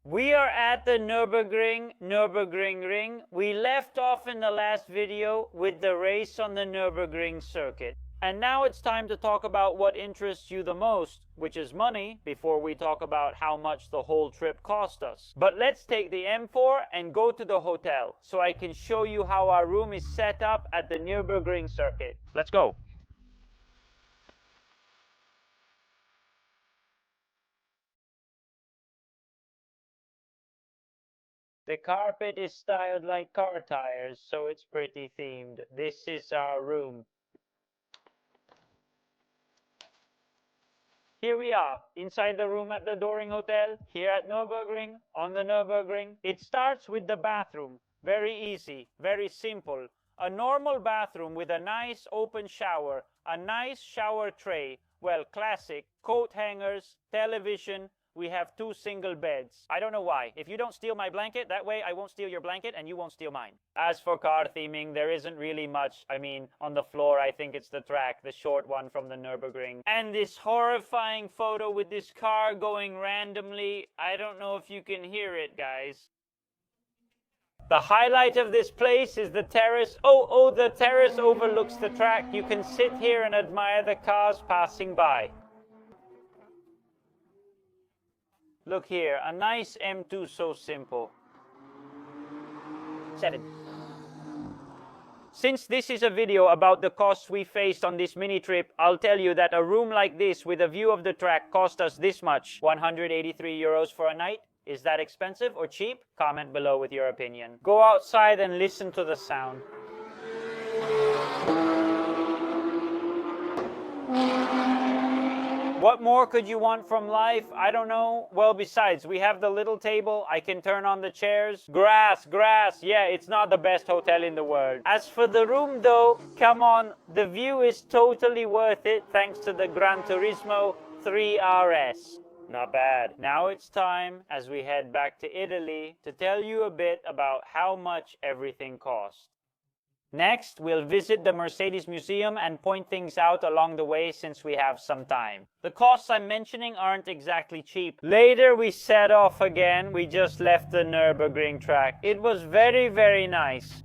We are at the Nürburgring ring. We left off in the last video with the race on the Nürburgring circuit. And now it's time to talk about what interests you the most, which is money, before we talk about how much the whole trip cost us. But let's take the M4 and go to the hotel, so I can show you how our room is set up at the Nürburgring circuit. Let's go. The carpet is styled like car tires, so it's pretty themed. This is our room. Here we are, inside the room at the Doring Hotel, here at Nürburgring, on the Nürburgring. It starts with the bathroom. Very easy, very simple. A normal bathroom with a nice open shower, a nice shower tray, well, classic, coat hangers, television. We have 2 single beds. I don't know why. If you don't steal my blanket, that way I won't steal your blanket and you won't steal mine. As for car theming, there isn't really much. I mean, on the floor, I think it's the track, the short one from the Nürburgring. And this horrifying photo with this car going randomly. I don't know if you can hear it, guys. The highlight of this place is the terrace. Oh, the terrace overlooks the track. You can sit here and admire the cars passing by. Look here, a nice M2, so simple. 7. Since this is a video about the costs we faced on this mini trip, I'll tell you that a room like this with a view of the track cost us this much. 183 euros for a night. Is that expensive or cheap? Comment below with your opinion. Go outside and listen to the sound. What more could you want from life? I don't know. Well, besides, we have the little table. I can turn on the chairs. Grass. Yeah, it's not the best hotel in the world. As for the room though, come on. The view is totally worth it thanks to the Gran Turismo 3 RS. Not bad. Now it's time, as we head back to Italy, to tell you a bit about how much everything cost. Next, we'll visit the Mercedes Museum and point things out along the way since we have some time. The costs I'm mentioning aren't exactly cheap. Later we set off again. We just left the Nürburgring track. It was very, very nice.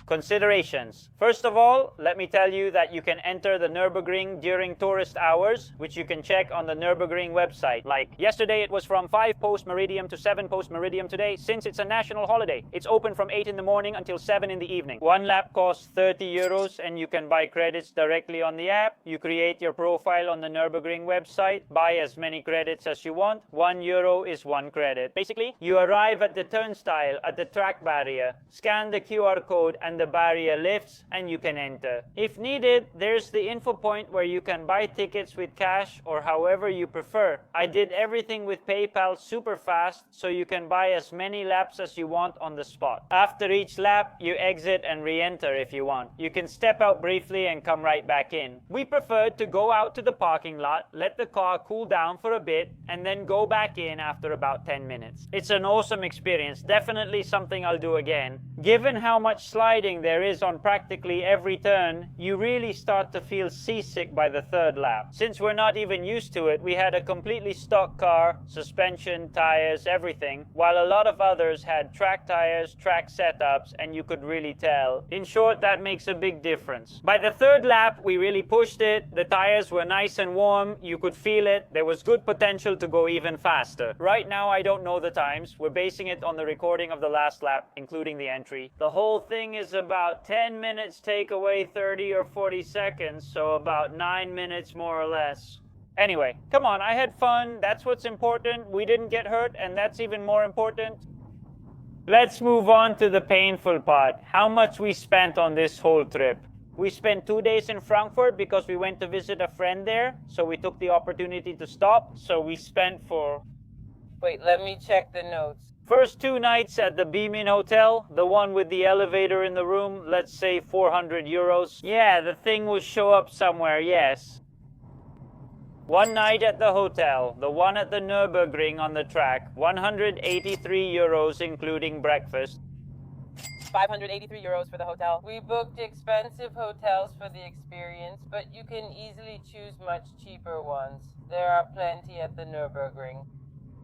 Considerations. First of all, let me tell you that you can enter the Nürburgring during tourist hours, which you can check on the Nürburgring website. Like yesterday it was from 5 post-meridium to 7 post-meridium today, since it's a national holiday. It's open from 8 in the morning until 7 in the evening. One lap costs 30 euros and you can buy credits directly on the app. You create your profile on the Nürburgring website, buy as many credits as you want. 1 euro is 1 credit. Basically, you arrive at the turnstile at the track barrier, scan the QR code and the barrier lifts and you can enter. If needed, there's the info point where you can buy tickets with cash or however you prefer. I did everything with PayPal super fast, so you can buy as many laps as you want on the spot. After each lap, you exit and re-enter if you want. You can step out briefly and come right back in. We preferred to go out to the parking lot, let the car cool down for a bit, and then go back in after about 10 minutes. It's an awesome experience, definitely something I'll do again. Given how much sliding there is on practically every turn, you really start to feel seasick by the 3rd lap. Since we're not even used to it, we had a completely stock car, suspension, tires, everything, while a lot of others had track tires, track setups, and you could really tell. In short, that makes a big difference. By the 3rd lap, we really pushed it. The tires were nice and warm. You could feel it. There was good potential to go even faster. Right now, I don't know the times. We're basing it on the recording of the last lap, including the entry. The whole thing is about 10 minutes take away 30 or 40 seconds, so about 9 minutes more or less. Anyway, come on, I had fun. That's what's important. We didn't get hurt, and that's even more important. Let's move on to the painful part. How much we spent on this whole trip. We spent 2 days in Frankfurt because we went to visit a friend there, so we took the opportunity to stop. So we spent for... Wait, let me check the notes. First 2 nights at the Beamin Hotel, the one with the elevator in the room, let's say 400 euros. Yeah, the thing will show up somewhere, yes. 1 night at the hotel, the one at the Nürburgring on the track, 183 euros including breakfast. 583 euros for the hotel. We booked expensive hotels for the experience, but you can easily choose much cheaper ones. There are plenty at the Nürburgring.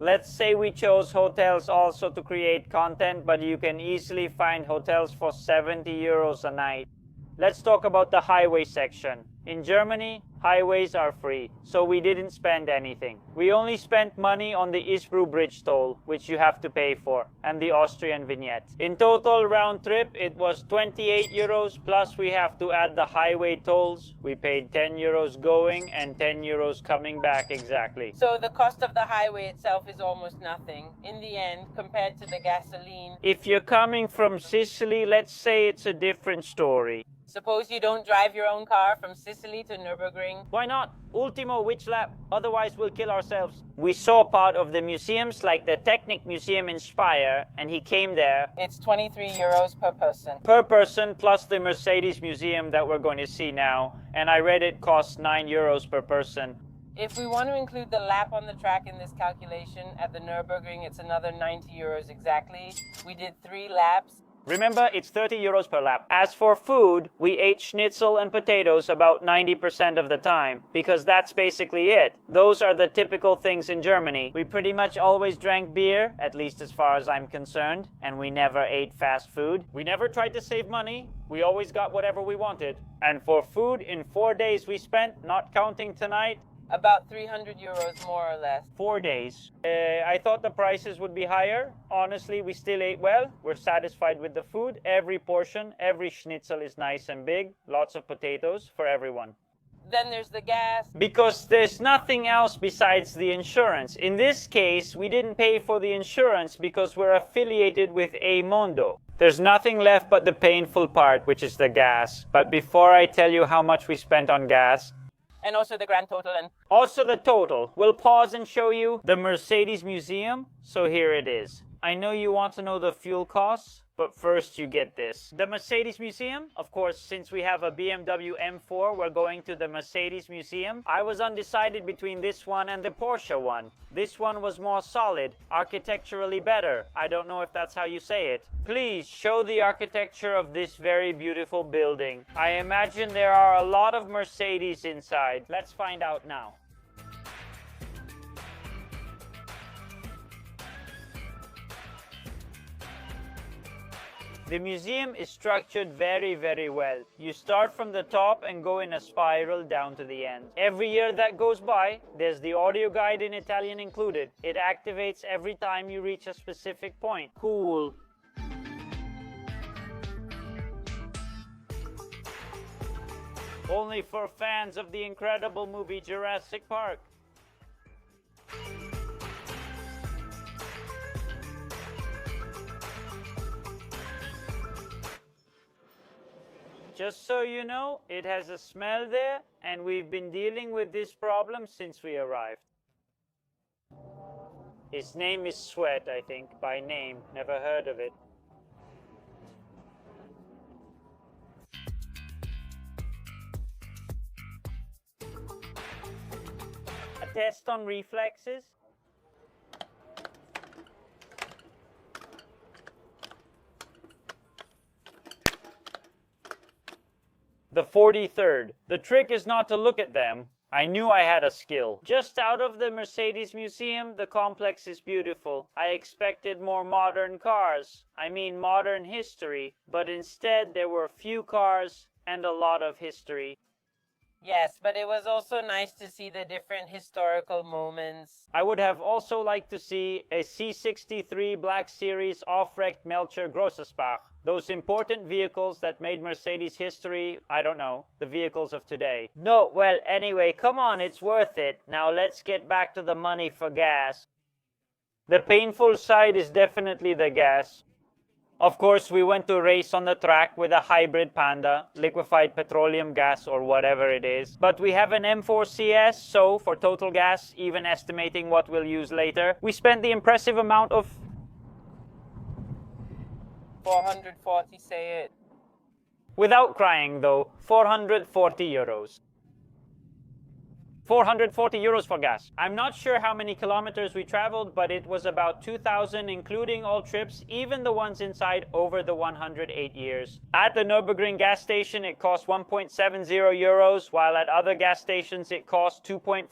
Let's say we chose hotels also to create content, but you can easily find hotels for 70 euros a night. Let's talk about the highway section. In Germany, highways are free, so we didn't spend anything. We only spent money on the Isbru Bridge toll, which you have to pay for, and the Austrian vignette. In total round trip, it was 28 euros, plus we have to add the highway tolls. We paid 10 euros going and 10 euros coming back exactly. So the cost of the highway itself is almost nothing in the end compared to the gasoline. If you're coming from Sicily, let's say it's a different story. Suppose you don't drive your own car from Sicily to Nürburgring. Why not? Ultimo, which lap? Otherwise we'll kill ourselves. We saw part of the museums like the Technic Museum in Speyer, and he came there. It's 23 euros per person. Per person, plus the Mercedes Museum that we're going to see now. And I read it costs 9 euros per person. If we want to include the lap on the track in this calculation, at the Nürburgring it's another 90 euros exactly. We did 3 laps. Remember, it's 30 euros per lap. As for food, we ate schnitzel and potatoes about 90% of the time, because that's basically it. Those are the typical things in Germany. We pretty much always drank beer, at least as far as I'm concerned, and we never ate fast food. We never tried to save money. We always got whatever we wanted. And for food, in 4 days we spent, not counting tonight, about 300 euros more or less. 4 days. I thought the prices would be higher. Honestly, we still ate well. We're satisfied with the food. Every portion, every schnitzel is nice and big. Lots of potatoes for everyone. Then there's the gas. Because there's nothing else besides the insurance. In this case, we didn't pay for the insurance because we're affiliated with A Mondo. There's nothing left but the painful part, which is the gas. But before I tell you how much we spent on gas, and also the grand total and also the total. We'll pause and show you the Mercedes Museum. So here it is. I know you want to know the fuel costs, but first you get this. The Mercedes Museum, of course, since we have a BMW M4, we're going to the Mercedes Museum. I was undecided between this one and the Porsche one. This one was more solid, architecturally better. I don't know if that's how you say it. Please show the architecture of this very beautiful building. I imagine there are a lot of Mercedes inside. Let's find out now. The museum is structured very, very well. You start from the top and go in a spiral down to the end. Every year that goes by, there's the audio guide in Italian included. It activates every time you reach a specific point. Cool. Only for fans of the incredible movie Jurassic Park. Just so you know, it has a smell there, and we've been dealing with this problem since we arrived. His name is Sweat, I think, by name. Never heard of it. A test on reflexes. The 43rd. The trick is not to look at them. I knew I had a skill. Just out of the Mercedes Museum, the complex is beautiful. I expected more modern cars. I mean modern history. But instead there were few cars and a lot of history. Yes, but it was also nice to see the different historical moments. I would have also liked to see a C63 Black Series Aufrecht Melcher Grossesbach. Those important vehicles that made Mercedes history, I don't know, the vehicles of today. No, well, anyway, come on, it's worth it. Now let's get back to the money for gas. The painful side is definitely the gas. Of course, we went to race on the track with a hybrid Panda, liquefied petroleum gas or whatever it is. But we have an M4 CS, so for total gas, even estimating what we'll use later, we spent the impressive amount of 440, say it. Without crying though, 440 euros. 440 euros for gas. I'm not sure how many kilometers we traveled, but it was about 2,000, including all trips, even the ones inside, over the 108 years. At the Nürburgring gas station, it cost 1.70 euros, while at other gas stations, it cost 2.50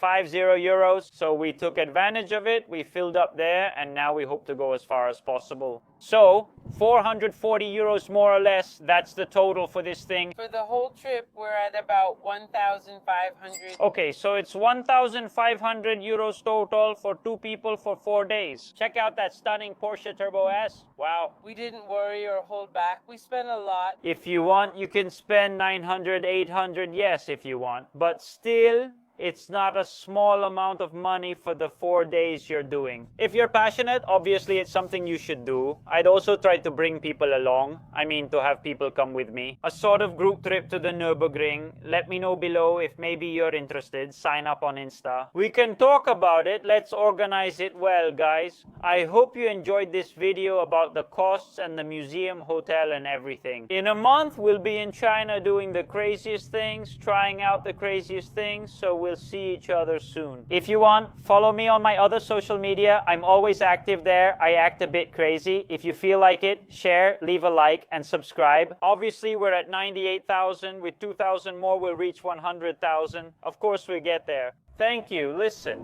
euros. So we took advantage of it, we filled up there, and now we hope to go as far as possible. So 440 euros more or less, that's the total for this thing. For the whole trip, we're at about 1,500. Okay, so it's 1,500 euros total for 2 people for 4 days. Check out that stunning Porsche Turbo S. Wow. We didn't worry or hold back. We spent a lot. If you want, you can spend 900, 800, yes, if you want. But still, it's not a small amount of money for the 4 days you're doing. If you're passionate, obviously it's something you should do. I'd also try to bring people along. I mean, to have people come with me. A sort of group trip to the Nürburgring. Let me know below if maybe you're interested. Sign up on Insta. We can talk about it. Let's organize it well, guys. I hope you enjoyed this video about the costs and the museum, hotel, and everything. In a month, we'll be in China doing the craziest things, trying out the craziest things, so we'll see each other soon. If you want, follow me on my other social media. I'm always active there. I act a bit crazy. If you feel like it, share, leave a like, and subscribe. Obviously, we're at 98,000. With 2,000 more, we'll reach 100,000. Of course, we get there. Thank you. Listen.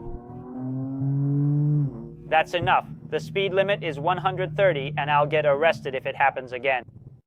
That's enough. The speed limit is 130, and I'll get arrested if it happens again.